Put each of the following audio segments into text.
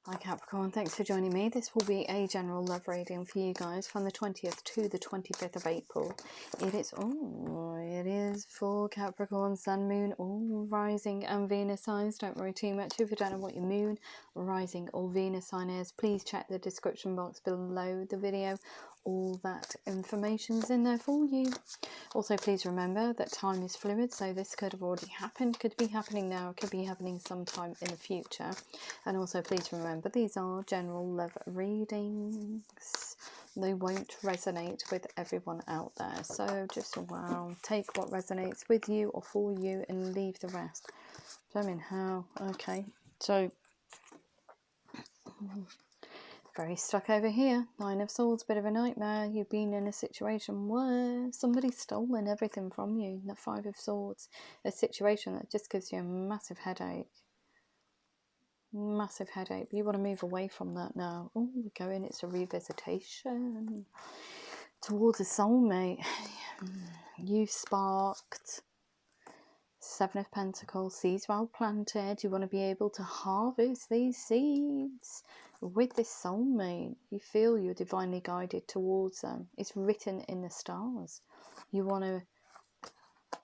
Hi Capricorn, thanks for joining me. This will be a general love reading for you guys from the 20th to the 25th of April. It is for Capricorn, Sun, Moon, all rising and Venus signs. Don't worry too much if you don't know what your Moon, rising or Venus sign is. Please check the description box below the video. All that information's in there for you. Also, please remember that time is fluid, so this could have already happened, could be happening now, could be happening sometime in the future. And also, please remember, these are general love readings. They won't resonate with everyone out there. So just, wow, take what resonates with you or for you and leave the rest. Fleming, how? Okay, so very stuck over here. 9 of Swords, bit of a nightmare. You've been in a situation where somebody's stolen everything from you. The 5 of Swords, a situation that just gives you a massive headache. Massive headache. You want to move away from that now. Oh, we're going, it's a revisitation towards a soulmate. You sparked 7 of Pentacles, seeds well planted. You want to be able to harvest these seeds with this soulmate. You feel you're divinely guided towards them. It's written in the stars. You want a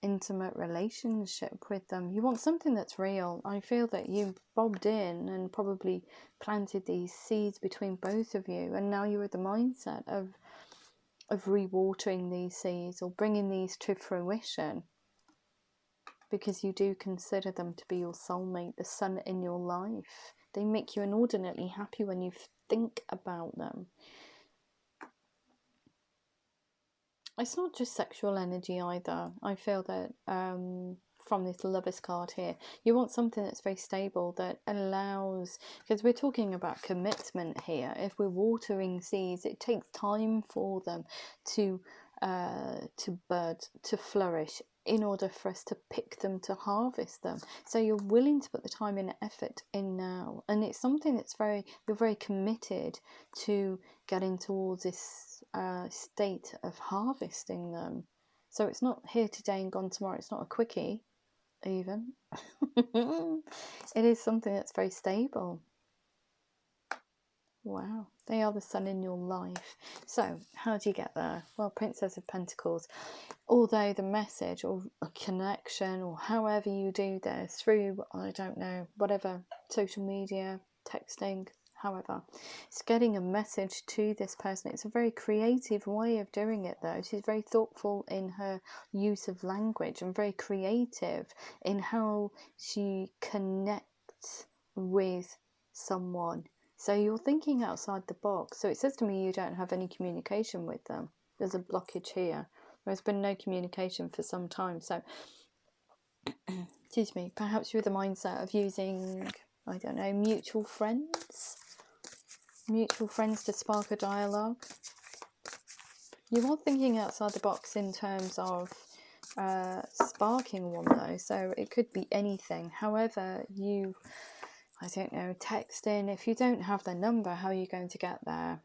intimate relationship with them. You want something that's real. I feel that you bobbed in and probably planted these seeds between both of you, and now you're at the mindset of rewatering these seeds or bringing these to fruition, because you do consider them to be your soulmate, the sun in your life. They make you inordinately happy when you think about them. It's not just sexual energy either. I feel that from this Lovers card here, you want something that's very stable, that allows, because we're talking about commitment here. If we're watering seeds, it takes time for them to bud, to flourish, in order for us to pick them, to harvest them. So you're willing to put the time and effort in now, and it's something that's you're very committed to getting towards this state of harvesting them. So it's not here today and gone tomorrow. It's not a quickie even. It is something that's very stable. Wow, they are the sun in your life. So how do you get there? Well, Princess of Pentacles. Although the message or a connection, or however you do this, through, I don't know, whatever, social media, texting, however, it's getting a message to this person. It's a very creative way of doing it though. She's very thoughtful in her use of language and very creative in how she connects with someone. So you're thinking outside the box. So it says to me you don't have any communication with them. There's a blockage here. There's been no communication for some time. So, excuse me, perhaps you're the mindset of using, I don't know, mutual friends to spark a dialogue. You are thinking outside the box in terms of sparking one though. So it could be anything. However you, I don't know, texting. If you don't have their number, how are you going to get there?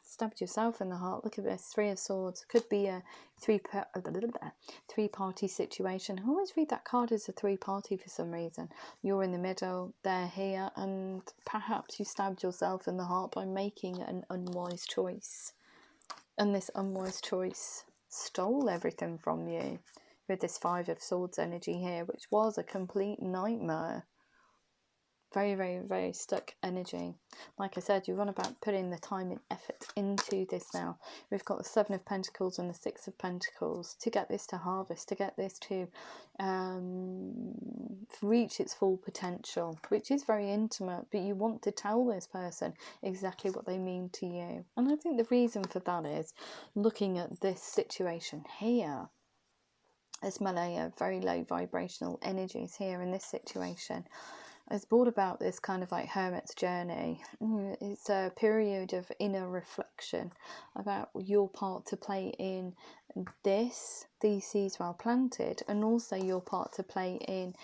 Stabbed yourself in the heart. Look at this, 3 of Swords. Could be a three-party situation. I always read that card as a 3-party for some reason. You're in the middle, they're here, and perhaps you stabbed yourself in the heart by making an unwise choice. And this unwise choice stole everything from you with this 5 of Swords energy here, which was a complete nightmare. Very, very, very stuck energy. Like I said, you're on about putting the time and effort into this now. We've got the 7 of Pentacles and the 6 of Pentacles to get this to harvest, to get this to reach its full potential, which is very intimate, but you want to tell this person exactly what they mean to you. And I think the reason for that is looking at this situation here. There's Malaya, very low vibrational energies here in this situation. Has brought about this kind of like hermit's journey. It's a period of inner reflection about your part to play in these seeds well planted, and also your part to play in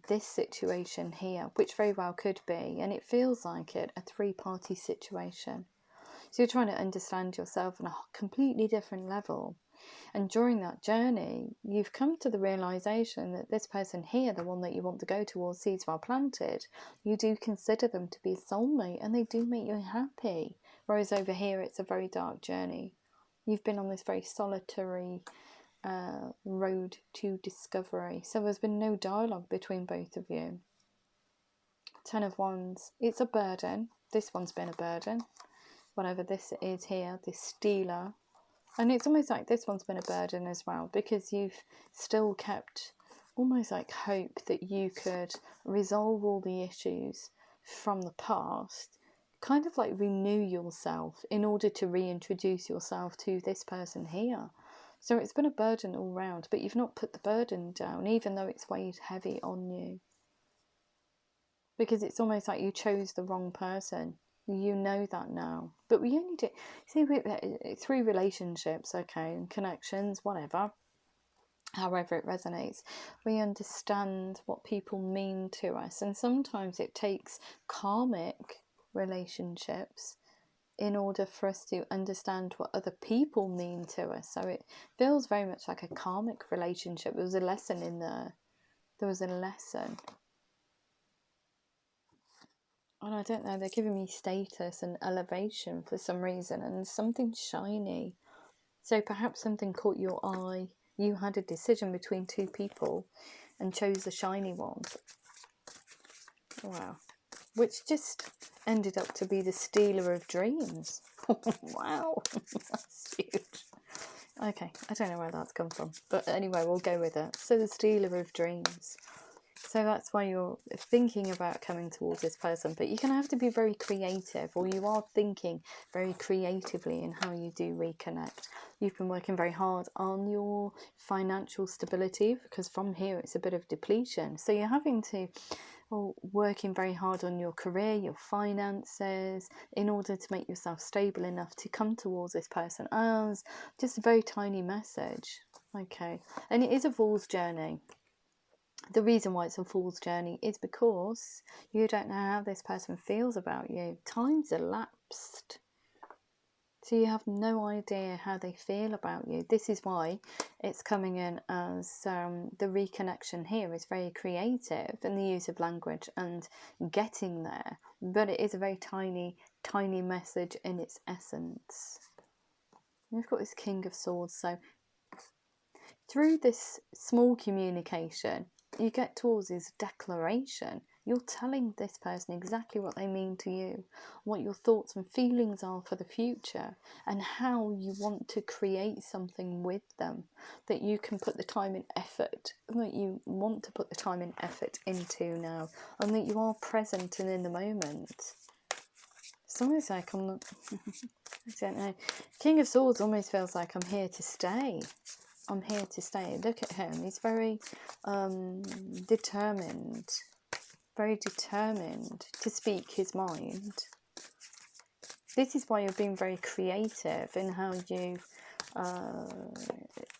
this situation here, which very well could be, and it feels like it, a 3-party situation. So you're trying to understand yourself on a completely different level. And during that journey, you've come to the realization that this person here, the one that you want to go towards, seeds well planted, you do consider them to be a soulmate, and they do make you happy. Whereas over here, it's a very dark journey. You've been on this very solitary road to discovery. So there's been no dialogue between both of you. 10 of Wands. It's a burden. This one's been a burden. Whatever this is here, this stealer. And it's almost like this one's been a burden as well, because you've still kept almost like hope that you could resolve all the issues from the past, kind of like renew yourself in order to reintroduce yourself to this person here. So it's been a burden all round, but you've not put the burden down, even though it's weighed heavy on you. Because it's almost like you chose the wrong person. You know that now. But we only do, see, through relationships, okay, and connections, whatever, however it resonates, we understand what people mean to us. And sometimes it takes karmic relationships in order for us to understand what other people mean to us. So it feels very much like a karmic relationship. There was a lesson in there. There was a lesson. And I don't know, they're giving me status and elevation for some reason, and something shiny. So perhaps something caught your eye. You had a decision between two people and chose the shiny one. Wow. Which just ended up to be the stealer of dreams. Wow. That's huge. Okay, I don't know where that's come from. But anyway, we'll go with it. So the stealer of dreams. So that's why you're thinking about coming towards this person. But you're going to have to be very creative, or you are thinking very creatively in how you do reconnect. You've been working very hard on your financial stability, because from here it's a bit of depletion. So you're having to, working very hard on your career, your finances, in order to make yourself stable enough to come towards this person. As just a very tiny message. Okay. And it is a fool's journey. The reason why it's a fool's journey is because you don't know how this person feels about you. Time's elapsed. So you have no idea how they feel about you. This is why it's coming in as the reconnection here is very creative in the use of language and getting there. But it is a very tiny, tiny message in its essence. We've got this King of Swords. So through this small communication, you get towards this declaration. You're telling this person exactly what they mean to you, what your thoughts and feelings are for the future, and how you want to create something with them that you can put the time and effort, that you want to put the time and effort into now, and that you are present and in the moment. It's almost like I'm not, I don't know. King of Swords almost feels like I'm here to stay. I'm here to stay. Look at him. He's very determined. Very determined to speak his mind. This is why you're being very creative in how you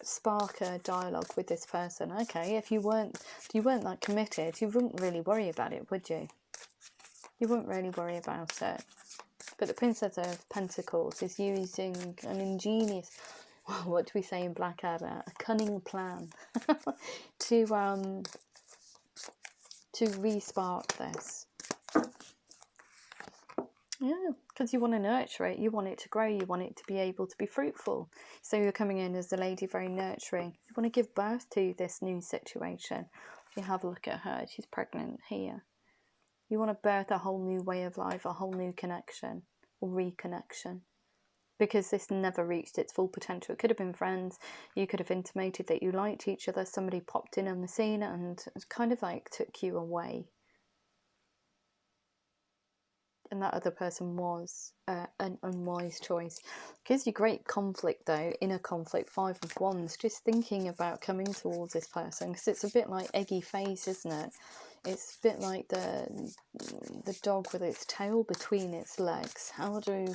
spark a dialogue with this person. Okay, if you weren't that committed, you wouldn't really worry about it, would you? You wouldn't really worry about it. But the Princess of Pentacles is using an ingenious, what do we say in Blackadder? A cunning plan to re-spark this. Yeah, because you want to nurture it, you want it to grow, you want it to be able to be fruitful. So you're coming in as the lady very nurturing. You want to give birth to this new situation. If you have a look at her, she's pregnant here. You want to birth a whole new way of life, a whole new connection or reconnection. Because this never reached its full potential. It could have been friends. You could have intimated that you liked each other. Somebody popped in on the scene and kind of like took you away. And that other person was an unwise choice. Gives you great conflict though, inner conflict, 5 of Wands, just thinking about coming towards this person, because it's a bit like eggy face, isn't it? It's a bit like the dog with its tail between its legs. How do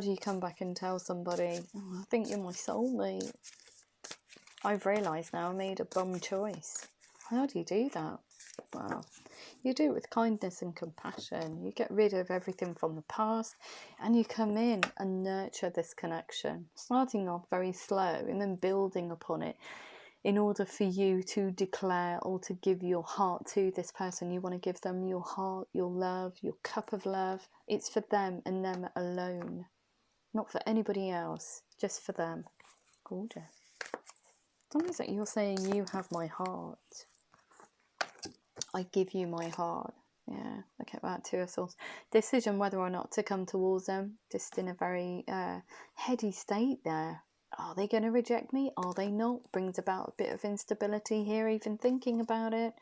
you come back and tell somebody, oh, I think you're my soulmate? I've realised now I made a bum choice. How do you do that? Wow. You do it with kindness and compassion. You get rid of everything from the past and you come in and nurture this connection, starting off very slow and then building upon it in order for you to declare or to give your heart to this person. You want to give them your heart, your love, your cup of love. It's for them and them alone, not for anybody else, just for them. Gorgeous. Sometimes that you're saying, you have my heart. I give you my heart. Yeah, look at that, Two of Swords. Decision whether or not to come towards them. Just in a very heady state there. Are they going to reject me? Are they not? Brings about a bit of instability here, even thinking about it.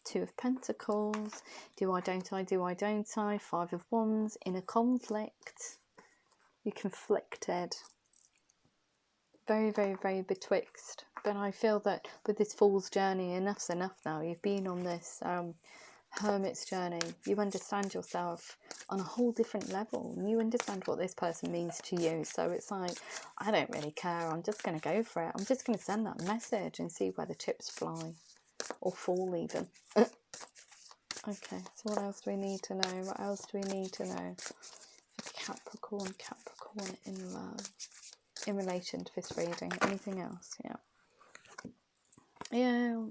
Two of Pentacles. Do I, don't I, do I, don't I? Five of Wands. In a conflict. You're conflicted. Very, very, very betwixt. But I feel that with this Fool's journey, enough's enough now. You've been on this Hermit's journey. You understand yourself on a whole different level. You understand what this person means to you. So it's like, I don't really care. I'm just going to go for it. I'm just going to send that message and see where the chips fly. Or fall even. Okay, so what else do we need to know? What else do we need to know? Capricorn, Capricorn in love. In relation to this reading. Anything else? Yeah. Yeah.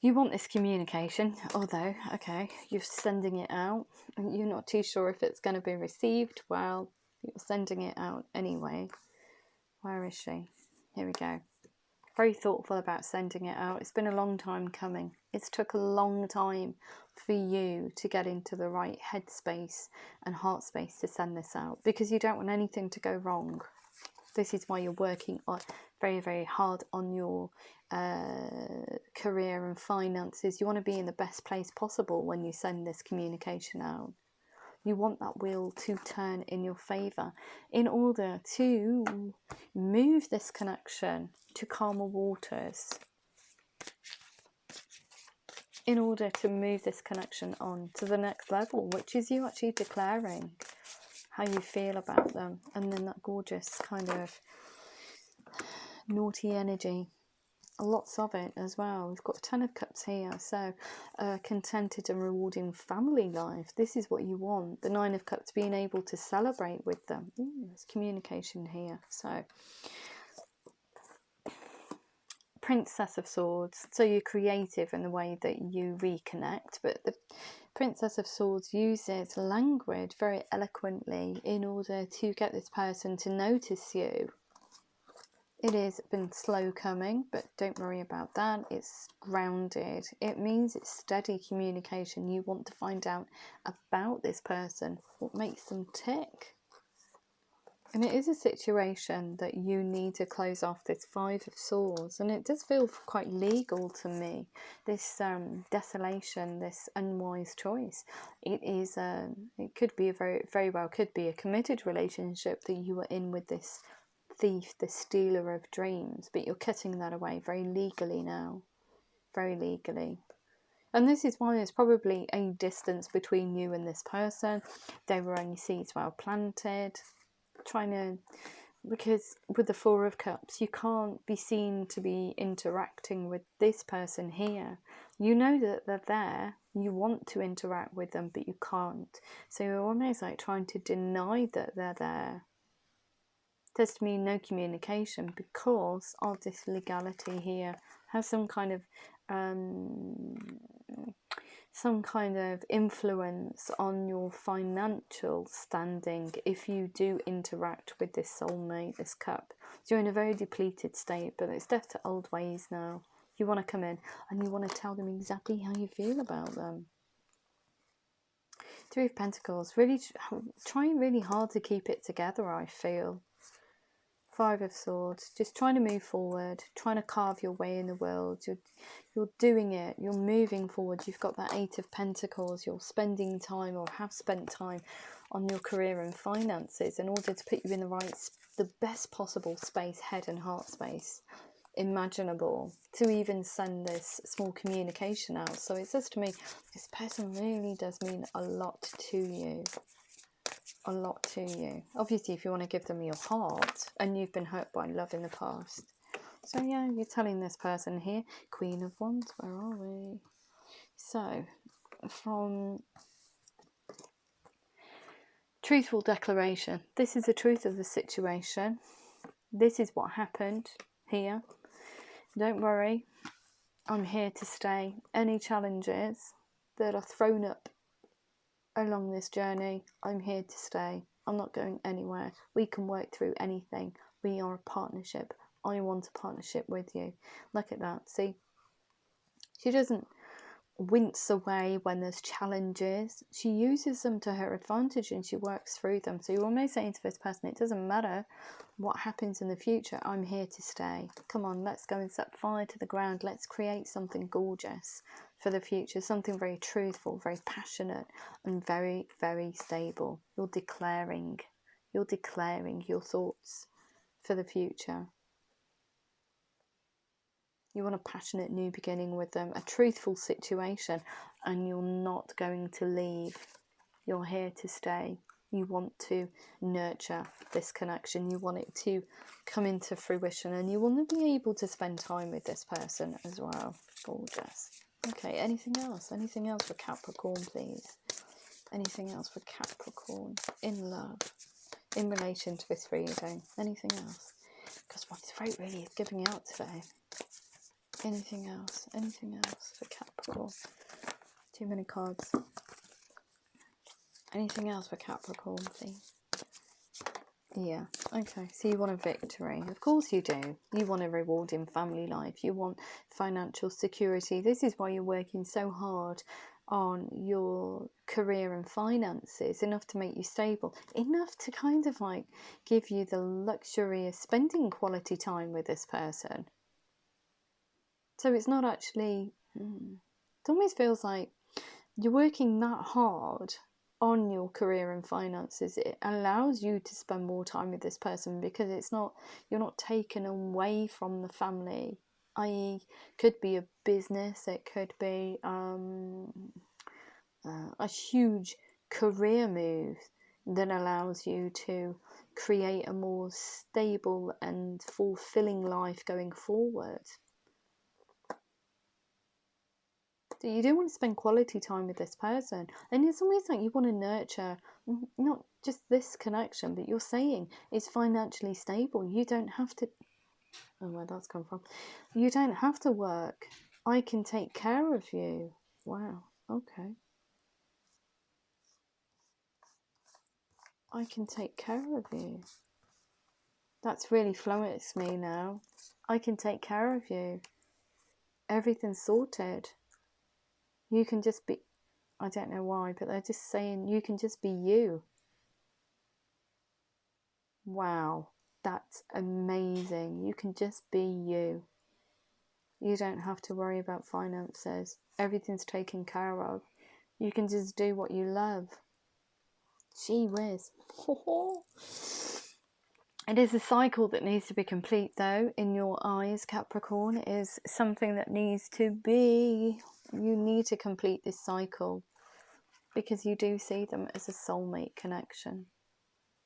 You want this communication, although, okay, you're sending it out. And you're not too sure if it's going to be received. Well, you're sending it out anyway. Where is she? Here we go. Very thoughtful about sending it out. It's been a long time coming. It's took a long time for you to get into the right headspace and heart space to send this out. Because you don't want anything to go wrong. This is why you're working on very, very hard on your career and finances. You want to be in the best place possible when you send this communication out. You want that wheel to turn in your favour in order to move this connection to calmer waters. In order to move this connection on to the next level, which is you actually declaring how you feel about them, and then that gorgeous kind of naughty energy, lots of it as well. We've got 10 of Cups here, so contented and rewarding family life. This is what you want. The 9 of Cups, being able to celebrate with them. There's communication here. So Princess of Swords, so you're creative in the way that you reconnect, but the Princess of Swords uses language very eloquently in order to get this person to notice you. It has been slow coming, but don't worry about that. It's grounded. It means it's steady communication. You want to find out about this person, what makes them tick. And it is a situation that you need to close off this 5 of Swords. And it does feel quite legal to me. This desolation, this unwise choice. It is, it could be very well could be a committed relationship that you are in with this thief, the stealer of dreams. But you're cutting that away very legally now. Very legally. And this is why there's probably a distance between you and this person. They were only seeds well planted. Trying to, because with the 4 of Cups, you can't be seen to be interacting with this person here. You know that they're there, you want to interact with them, but you can't. So you're almost like trying to deny that they're there. There's to me no communication because of this legality here. Have some kind of influence on your financial standing if you do interact with this soulmate, this cup. So you're in a very depleted state, but it's death to old ways now. You want to come in and you want to tell them exactly how you feel about them. 3 of Pentacles, really trying really hard to keep it together, I feel. 5 of Swords, just trying to move forward, trying to carve your way in the world. You're doing it, you're moving forward. You've got that 8 of Pentacles, you're spending time or have spent time on your career and finances in order to put you in the best possible space, head and heart space imaginable, to even send this small communication out. So it says to me, this person really does mean a lot to you. A lot to you. Obviously, if you want to give them your heart and you've been hurt by love in the past. So yeah, you're telling this person here, Queen of Wands, where are we? So, from truthful declaration. This is the truth of the situation. This is what happened here. Don't worry, I'm here to stay. Any challenges that are thrown up along this journey, I'm here to stay. I'm not going anywhere. We can work through anything. We are a partnership. I want a partnership with you. Look at that. See, she doesn't wince away when there's challenges. She uses them to her advantage and she works through them. So you're almost saying to this person, it doesn't matter what happens in the future, I'm here to stay. Come on, let's go and set fire to the ground. Let's create something gorgeous for the future, something very truthful, very passionate, and very, very stable. You're declaring your thoughts for the future. You want a passionate new beginning with them, a truthful situation, and you're not going to leave. You're here to stay. You want to nurture this connection. You want it to come into fruition, and you want to be able to spend time with this person as well. Gorgeous. Okay, anything else? Anything else for Capricorn, please? Anything else for Capricorn in love, in relation to this reading? Anything else? Because my throat really is giving out today. Anything else? Anything else for Capricorn? Too many cards. Anything else for Capricorn, please? Yeah, okay. So you want a victory. Of course you do. You want a rewarding family life. You want financial security. This is why you're working so hard on your career and finances, enough to make you stable, enough to kind of like give you the luxury of spending quality time with this person. So it's not actually, it almost feels like you're working that hard on your career and finances. It allows you to spend more time with this person because it's not, you're not taken away from the family, i.e. could be a business, it could be a huge career move that allows you to create a more stable and fulfilling life going forward. You do want to spend quality time with this person, and it's almost like you want to nurture not just this connection, but you're saying it's financially stable. You don't have to, oh, where that's come from, you don't have to work. I can take care of you. Wow, okay. I can take care of you. That's really flummoxed me now. I can take care of you. Everything's sorted. You can just be, I don't know why, but they're just saying you can just be you. Wow, that's amazing. You can just be you. You don't have to worry about finances. Everything's taken care of. You can just do what you love. Gee whiz. It is a cycle that needs to be complete, though, in your eyes, Capricorn. It is something that needs to be. You need to complete this cycle because you do see them as a soulmate connection.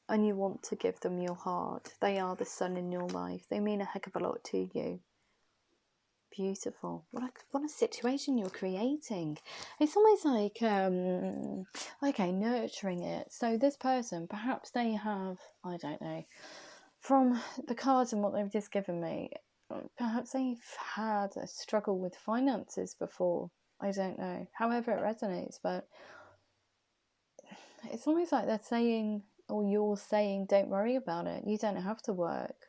And you want to give them your heart. They are the sun in your life. They mean a heck of a lot to you. Beautiful. What a situation you're creating. It's almost like, okay, nurturing it. So this person, perhaps they have, I don't know, from the cards and what they've just given me, perhaps they've had a struggle with finances before. I don't know. However it resonates, but it's almost like they're saying, or you're saying, don't worry about it. You don't have to work.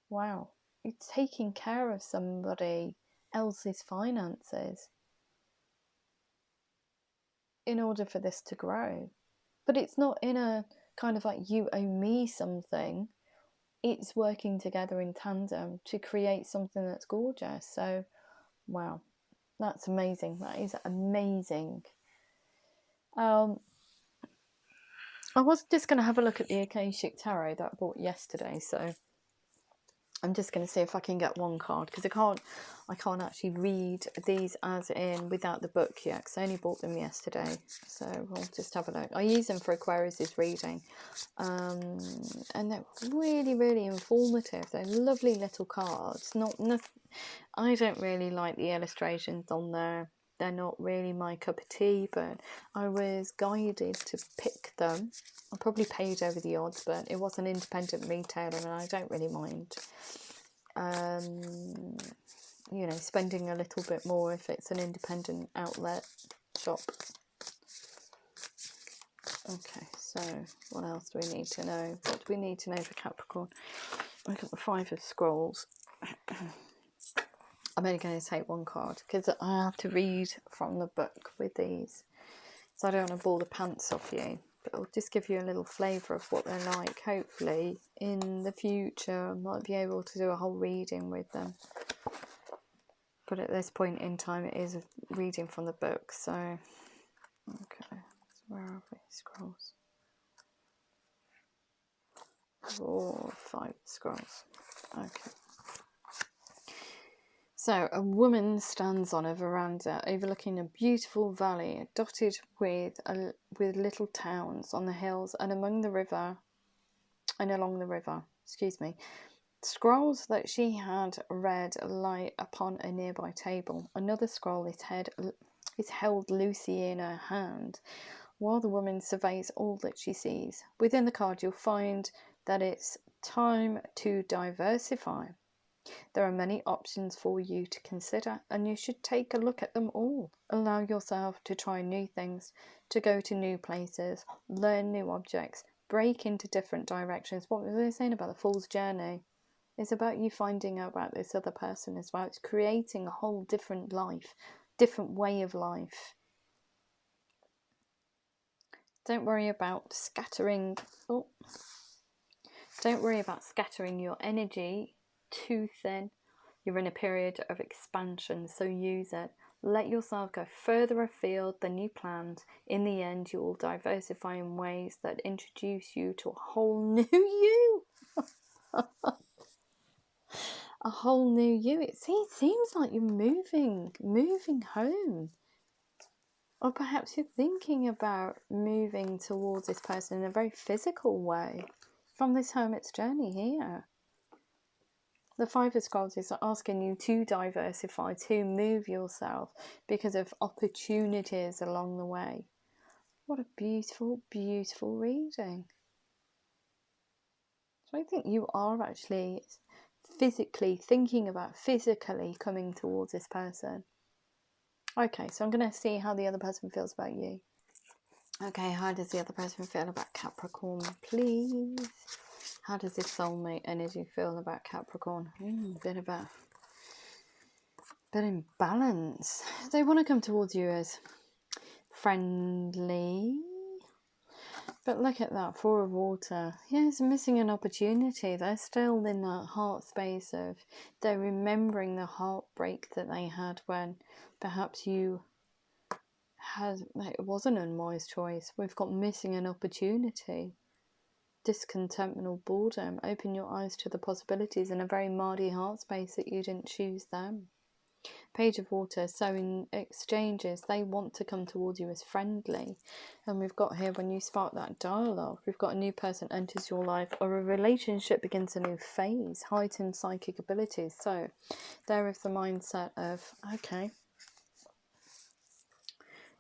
Wow. You're taking care of somebody else's finances in order for this to grow. But it's not in a kind of like you owe me something. It's working together in tandem to create something that's gorgeous. So, wow, that's amazing. That is amazing. I was just going to have a look at the Akashic Tarot that I bought yesterday, so I'm just going to see if I can get one card, because I can't actually read these as in without the book yet, because I only bought them yesterday. So we'll just have a look. I use them for Aquarius's reading, and they're really, really informative. They're lovely little cards. Not, I don't really like the illustrations on there. they're not really my cup of tea, but I was guided to pick them. I probably paid over the odds, but it was an independent retailer and I don't really mind you know, spending a little bit more if it's an independent outlet shop. Okay, so what else do we need to know? What do we need to know for Capricorn? Look at the Five of Scrolls. I'm only going to take one card because I have to read from the book with these, so I don't want to bore the pants off you, but it'll just give you a little flavour of what they're like. Hopefully in the future I might be able to do a whole reading with them, but at this point in time it is a reading from the book. So okay, so where are we? Scrolls. 4, 5 scrolls. Okay. So a woman stands on a veranda overlooking a beautiful valley dotted with little towns on the hills and along the river. Excuse me. Scrolls that she had read lie upon a nearby table. Another scroll is held loosely in her hand, while the woman surveys all that she sees. Within the card, you'll find that it's time to diversify. There are many options for you to consider, and you should take a look at them all. Allow yourself to try new things, to go to new places, learn new objects, break into different directions. What was I saying about the Fool's Journey? It's about you finding out about this other person as well. It's creating a whole different life, different way of life. Don't worry about scattering. Don't worry about scattering your energy too thin. You're in a period of expansion, so use it. Let yourself go further afield than you planned. In the end, you will diversify in ways that introduce you to a whole new you. A whole new you. It seems like you're moving home. Or perhaps you're thinking about moving towards this person in a very physical way from this hermit's journey here. The Five of Scrolls is asking you to diversify, to move yourself because of opportunities along the way. What a beautiful, beautiful reading. So I think you are actually physically thinking about physically coming towards this person. Okay, so I'm going to see how the other person feels about you. Okay, how does the other person feel about Capricorn, please? How does this soulmate energy feel about Capricorn? Bit imbalance. They want to come towards you as friendly. But look at that, Four of Water. Yeah, it's missing an opportunity. They're still in that heart space of, they're remembering the heartbreak that they had when perhaps it was an unwise choice. We've got missing an opportunity. Discontentment or boredom. Open your eyes to the possibilities in a very mardy heart space that you didn't choose them. Page of Water. So in exchanges, they want to come towards you as friendly. And we've got here, when you spark that dialogue, we've got a new person enters your life, or a relationship begins a new phase. Heightened psychic abilities. So there is the mindset of, okay,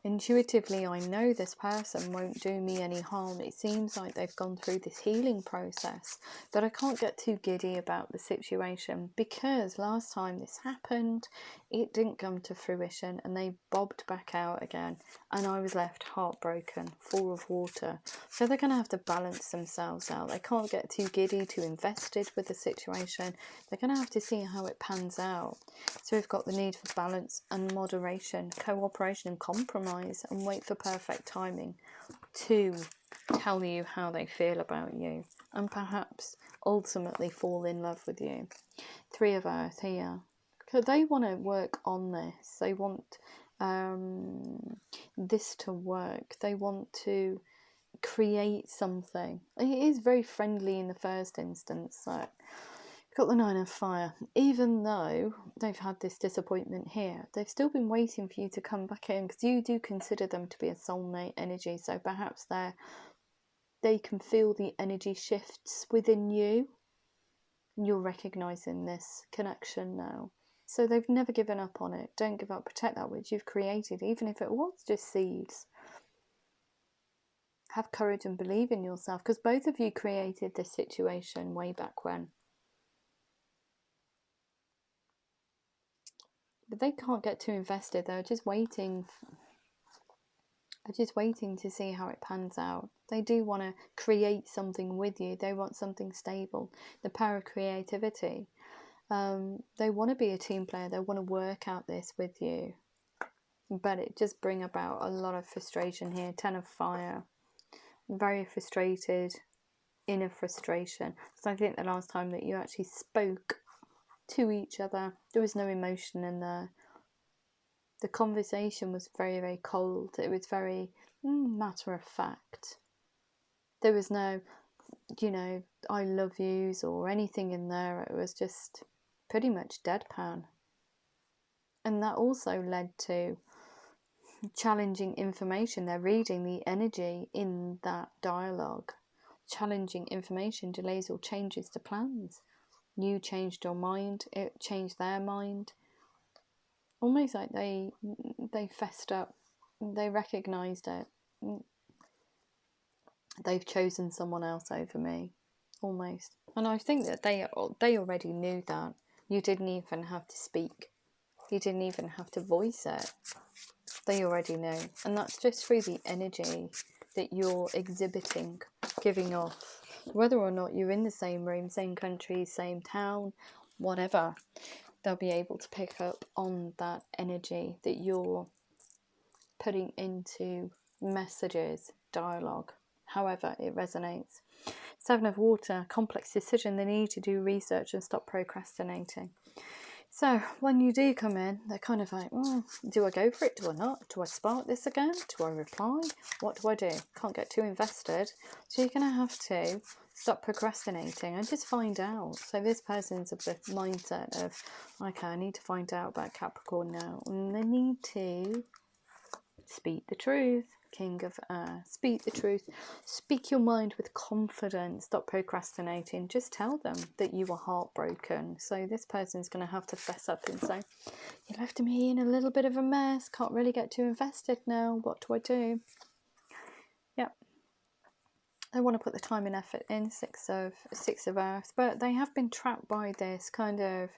intuitively I know this person won't do me any harm. It seems like they've gone through this healing process, but I can't get too giddy about the situation because last time this happened, it didn't come to fruition and they bobbed back out again and I was left heartbroken. Four of Water. So they're going to have to balance themselves out. They can't get too giddy, too invested with the situation. They're going to have to see how it pans out. So we've got the need for balance and moderation, cooperation and compromise, and wait for perfect timing to tell you how they feel about you and perhaps ultimately fall in love with you. Three of Earth here. So they want to work on this. They want this to work. They want to create something. It is very friendly in the first instance. So got the Nine of Fire. Even though they've had this disappointment here, they've still been waiting for you to come back in because you do consider them to be a soulmate energy. So perhaps they can feel the energy shifts within you. You're recognizing this connection now. So they've never given up on it. Don't give up. Protect that which you've created, even if it was just seeds. Have courage and believe in yourself, because both of you created this situation way back when. But they can't get too invested. They're just waiting. They're just waiting to see how it pans out. They do want to create something with you. They want something stable. The power of creativity. They want to be a team player. They want to work out this with you. But it just brings about a lot of frustration here. 10 of fire. Very frustrated. Inner frustration. So I think the last time that you actually spoke to each other, there was no emotion in there. The conversation was very, very cold. It was very matter of fact. There was no, I love yous or anything in there. It was just pretty much deadpan. And that also led to challenging information. They're reading the energy in that dialogue. Challenging information delays or changes to plans. You changed your mind, it changed their mind. Almost like they fessed up. They recognised it. They've chosen someone else over me, almost. And I think that they already knew that. You didn't even have to speak. You didn't even have to voice it. They already knew. And that's just through the energy that you're exhibiting, giving off. Whether or not you're in the same room, same country, same town, whatever, they'll be able to pick up on that energy that you're putting into messages, dialogue, however it resonates. 7 of water, complex decision. They need to do research and stop procrastinating. So when you do come in, they're kind of like, do I go for it? Do I not? Do I spark this again? Do I reply? What do I do? Can't get too invested. So you're going to have to stop procrastinating and just find out. So this person's of the mindset of, okay, I need to find out about Capricorn now. And they need to speak the truth. King of Air. Speak the truth. Speak your mind with confidence. Stop procrastinating. Just tell them that you were heartbroken. So this person's going to have to fess up and say, you left me in a little bit of a mess. Can't really get too invested now. What do I do? Yep. They want to put the time and effort in. Six of Earth. But they have been trapped by this kind of,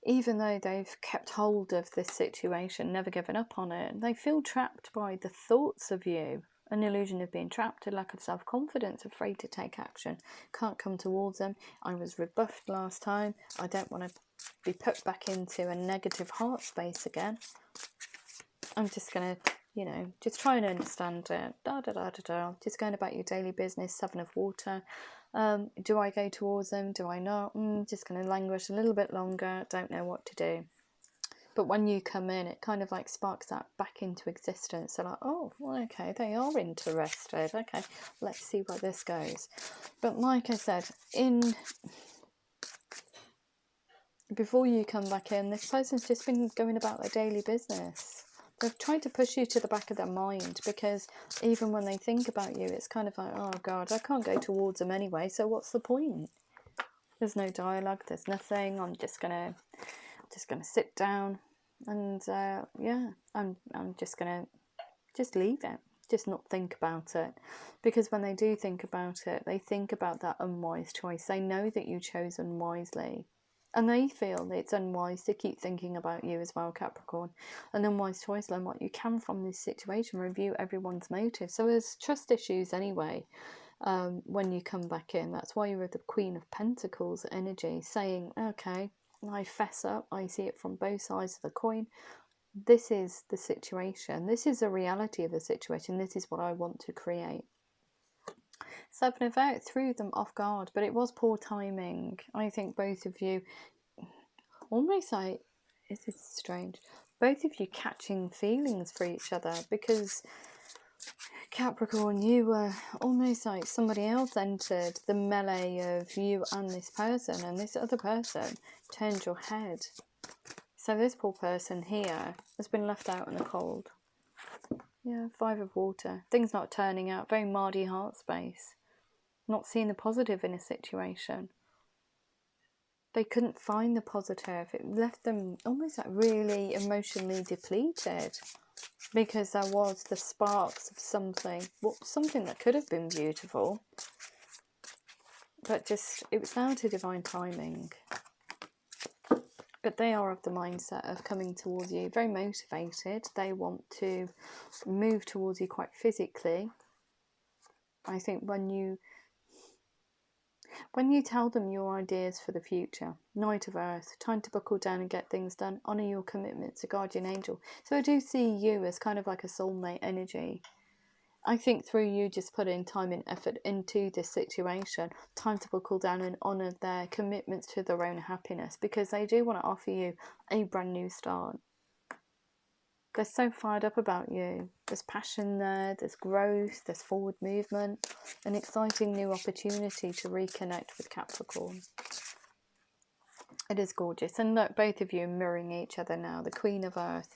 even though they've kept hold of this situation, never given up on it, they feel trapped by the thoughts of you. An illusion of being trapped, a lack of self-confidence, afraid to take action, can't come towards them. I was rebuffed last time. I don't want to be put back into a negative heart space again. I'm just going to, just try and understand it. Just going about your daily business. 7 of water. Do I go towards them? Do I not? Just going to languish a little bit longer. Don't know what to do. But when you come in, it kind of like sparks that back into existence. So like, oh, okay, they are interested. Okay, let's see where this goes. But like I said, before you come back in, this person's just been going about their daily business. They've tried to push you to the back of their mind, because even when they think about you, it's kind of like, oh God, I can't go towards them anyway, so what's the point? There's no dialogue, there's nothing. I'm just gonna sit down and I'm just gonna leave it, just not think about it. Because when they do think about it, they think about that unwise choice. They know that you chose unwisely. And they feel that it's unwise to keep thinking about you as well, Capricorn. An unwise choice. Learn what you can from this situation. Review everyone's motives. So there's trust issues anyway when you come back in. That's why you're the Queen of Pentacles energy, saying, okay, I fess up. I see it from both sides of the coin. This is the situation. This is the reality of the situation. This is what I want to create. 7 of Earth threw them off guard, but it was poor timing. I think both of you, almost like, this is strange, both of you catching feelings for each other, because Capricorn, you were almost like somebody else entered the melee of you and this person, and this other person turned your head. So this poor person here has been left out in the cold. Yeah, 5 of water. Things not turning out. Very mardy heart space. Not seeing the positive in a situation. they couldn't find the positive. It left them almost like really emotionally depleted, because there was the sparks of something, well, something that could have been beautiful, but just, it was down to divine timing. But they are of the mindset of coming towards you, very motivated. They want to move towards you quite physically. I think when you tell them your ideas for the future, Knight of Earth, time to buckle down and get things done, honour your commitment to guardian angel. So I do see you as kind of like a soulmate energy. I think through you just putting time and effort into this situation, time to buckle down and honour their commitments to their own happiness, because they do want to offer you a brand new start. They're so fired up about you. There's passion there, there's growth, there's forward movement, an exciting new opportunity to reconnect with Capricorn. It is gorgeous. And look, both of you are mirroring each other now. The Queen of Earth.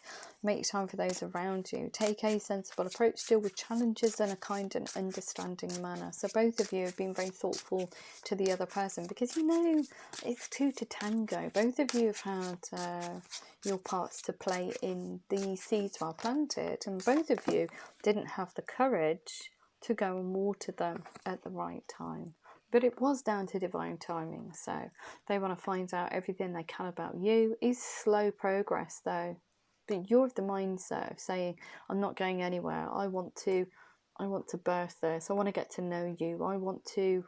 Make time for those around you. Take a sensible approach. Deal with challenges in a kind and understanding manner. So both of you have been very thoughtful to the other person, because you know it's two to tango. Both of you have had your parts to play in the seeds well planted. And both of you didn't have the courage to go and water them at the right time. But it was down to divine timing, so they want to find out everything they can about you. It's slow progress though, but you're of the mindset of saying, I'm not going anywhere. I want to birth this. I want to get to know you. I want to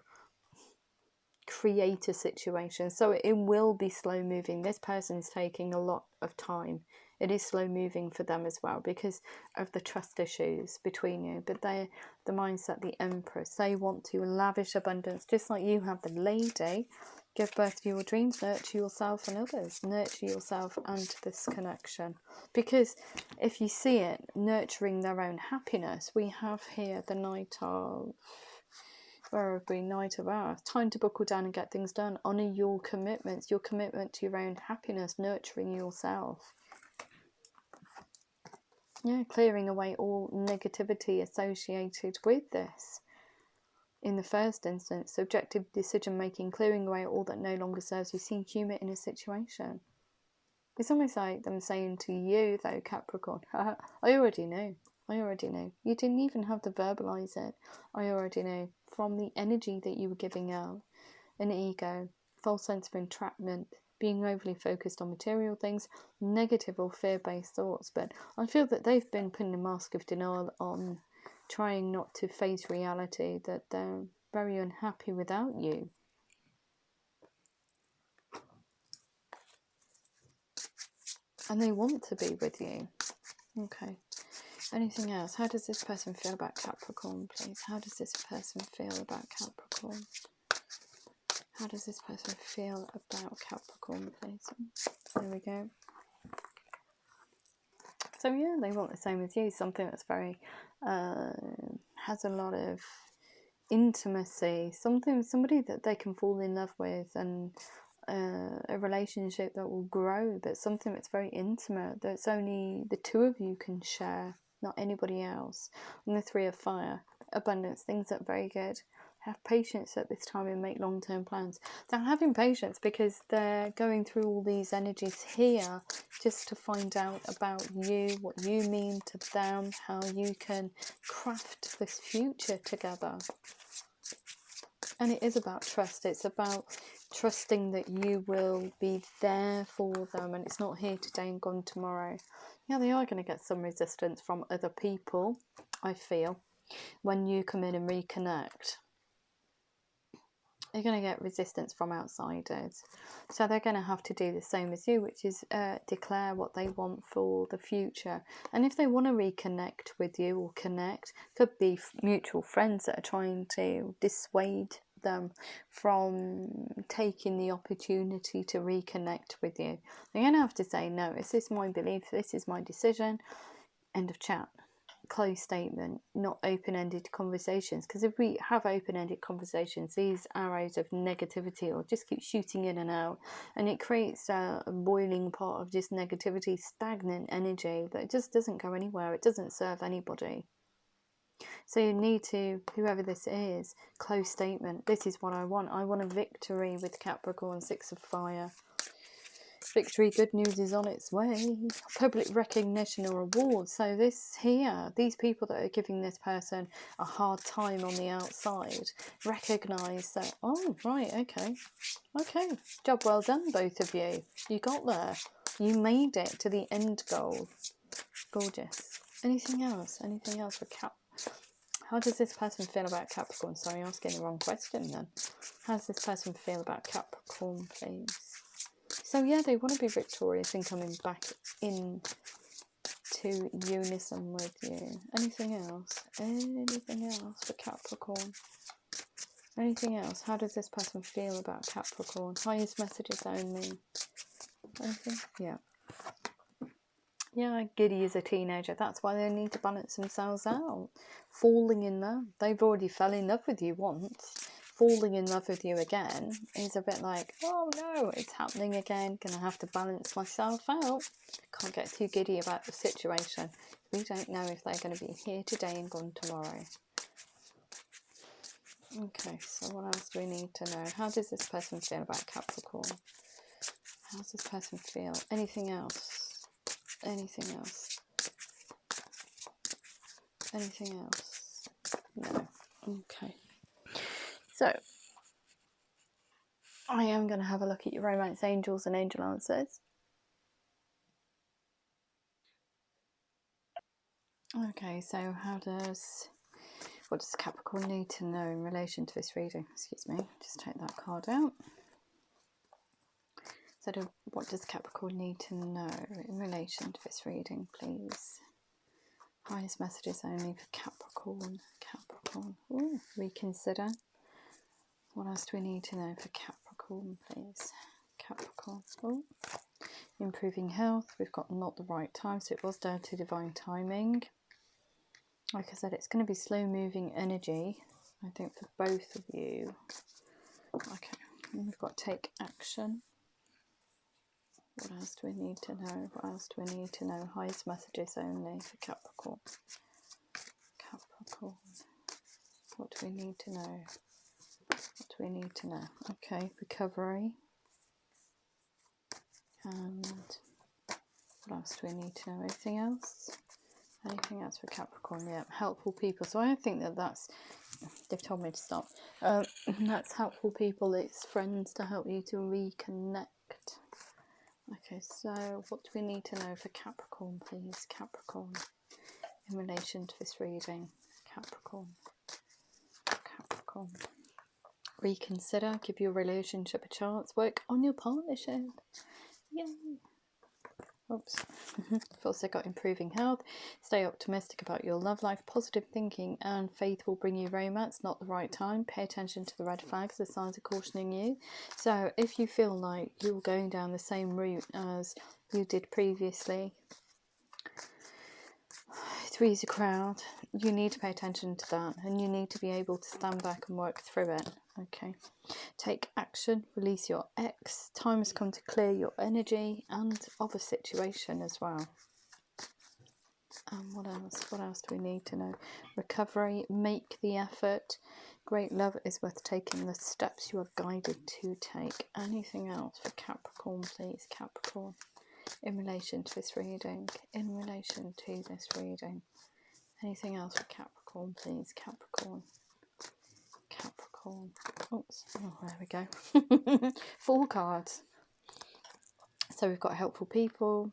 create a situation. So it will be slow moving. This person's taking a lot of time. It is slow moving for them as well because of the trust issues between you. But they're the mindset, the Empress. They want to lavish abundance, just like you have the Lady. Give birth to your dreams, nurture yourself and others. Nurture yourself and this connection. Because if you see it, nurturing their own happiness, we have here the Knight of... where have we? Knight of Earth. Time to buckle down and get things done. Honour your commitments, your commitment to your own happiness, nurturing yourself. Yeah, clearing away all negativity associated with this. In the first instance, subjective decision making, clearing away all that no longer serves you, seeing humour in a situation. It's almost like them saying to you, though, Capricorn, I already knew. I already knew. You didn't even have to verbalise it. I already knew. From the energy that you were giving out, an ego, false sense of entrapment, being overly focused on material things, negative or fear-based thoughts. But I feel that they've been putting a mask of denial on, trying not to face reality, that they're very unhappy without you. And they want to be with you. Okay. Anything else? How does this person feel about Capricorn, please? How does this person feel about Capricorn? How does this person feel about Capricorn, please? There we go. So yeah, they want the same as you. Something that's very, has a lot of intimacy. Somebody that they can fall in love with, and a relationship that will grow. But something that's very intimate, that's only the two of you can share, not anybody else. And the Three of Fire, abundance, things that are very good. Have patience at this time and make long-term plans. They're having patience because they're going through all these energies here just to find out about you, what you mean to them, how you can craft this future together. And it is about trust. It's about trusting that you will be there for them, and it's not here today and gone tomorrow. Yeah, they are going to get some resistance from other people, I feel, when you come in and reconnect. You're going to get resistance from outsiders. So they're going to have to do the same as you, which is declare what they want for the future. And if they want to reconnect with you or connect, could be mutual friends that are trying to dissuade them from taking the opportunity to reconnect with you. They're going to have to say, no, this is my belief, this is my decision, end of chat. Closed statement, not open-ended conversations, because if we have open-ended conversations, these arrows of negativity will just keep shooting in and out, and it creates a boiling pot of just negativity, stagnant energy that just doesn't go anywhere. It doesn't serve anybody. So you need to, whoever this is, close statement. This is what I want. I want a victory with Capricorn, 6 of fire. Victory, good news is on its way. Public recognition or award. So this here, these people that are giving this person a hard time on the outside, recognise that, oh, right, okay. Okay, job well done, both of you. You got there. You made it to the end goal. Gorgeous. Anything else? Anything else for Cap? How does this person feel about Capricorn? Sorry, asking the wrong question then. How does this person feel about Capricorn, please? So yeah, they want to be victorious and coming back in to unison with you. Anything else? Anything else for Capricorn? Anything else? How does this person feel about Capricorn? Highest messages only. Anything? Yeah. Yeah, giddy as a teenager. That's why they need to balance themselves out. Falling in love. They've already fell in love with you once. Falling in love with you again is a bit like, oh no, it's happening again. Gonna have to balance myself out. Can't get too giddy about the situation. We don't know if they're going to be here today and gone tomorrow. Okay, so what else do we need to know? How does this person feel about Capricorn? How does this person feel? Anything else? Anything else? Anything else? No. Okay. So, I am going to have a look at your romance angels and angel answers. Okay, so what does Capricorn need to know in relation to this reading? Excuse me, just take that card out. So what does Capricorn need to know in relation to this reading, please? Highest messages only for Capricorn. Capricorn. Ooh, reconsider. What else do we need to know for Capricorn, please? Capricorn. Ooh. Improving health. We've got not the right time, so it was down to divine timing. Like I said, it's going to be slow moving energy, I think, for both of you. Okay, and we've got take action. What else do we need to know? What else do we need to know? Highest messages only for Capricorn. Capricorn. What do we need to know? What do we need to know? Okay, recovery. And what else do we need to know? Anything else? Anything else for Capricorn? Yeah, helpful people. So I think that's, they've told me to stop. That's helpful people. It's friends to help you to reconnect. Okay, so what do we need to know for Capricorn, please? Capricorn, in relation to this reading. Capricorn. Capricorn. Reconsider. Give your relationship a chance. Work on your partnership. Yay. Oops. I've also got improving health. Stay optimistic about your love life. Positive thinking and faith will bring you romance. Not the right time. Pay attention to the red flags. The signs are cautioning you. So if you feel like you're going down the same route as you did previously, Three's a crowd, you need to pay attention to that, and you need to be able to stand back and work through it. Okay, take action, release your ex. Time has come to clear your energy and of a situation as well. And what else do we need to know? Recovery, make the effort. Great love is worth taking the steps you are guided to take. Anything else for Capricorn, please? Capricorn, in relation to this reading. In relation to this reading. Anything else for Capricorn, please? Capricorn. Capricorn. Oops. Oh, there we go. 4 cards. So we've got helpful people.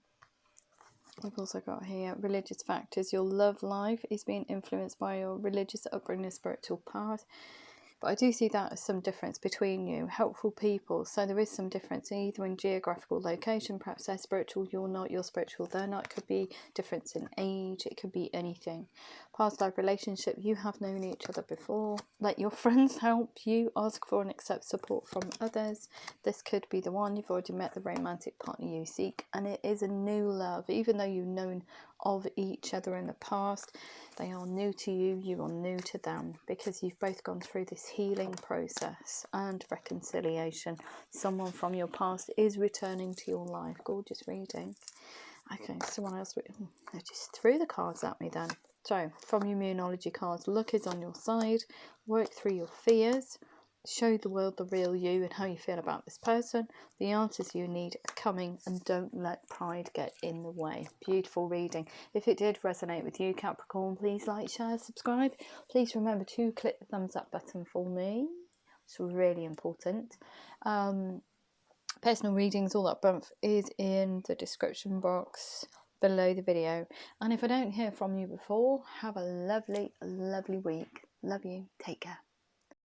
We've also got here religious factors. Your love life is being influenced by your religious upbringing, spiritual path. But I do see that as some difference between you. Helpful people. So there is some difference either in geographical location. Perhaps they're spiritual, you're not. You're spiritual, they're not. It could be difference in age. It could be anything. Past life relationship. You have known each other before. Let your friends help you. Ask for and accept support from others. This could be the one. You've already met the romantic partner you seek. And it is a new love. Even though you've known of each other in the past, they are new to you, you are new to them, because you've both gone through this healing process and reconciliation. Someone from your past is returning to your life. Gorgeous reading. Okay, so what else? They just threw the cards at me then. So, from your Moonology cards, luck is on your side. Work through your fears. Show the world the real you and how you feel about this person. The answers you need are coming, and don't let pride get in the way. Beautiful reading. If it did resonate with you, Capricorn, please like, share, subscribe. Please remember to click the thumbs up button for me. It's really important. Personal readings, all that bump is in the description box below the video. And if I don't hear from you before, have a lovely, lovely week. Love you. Take care.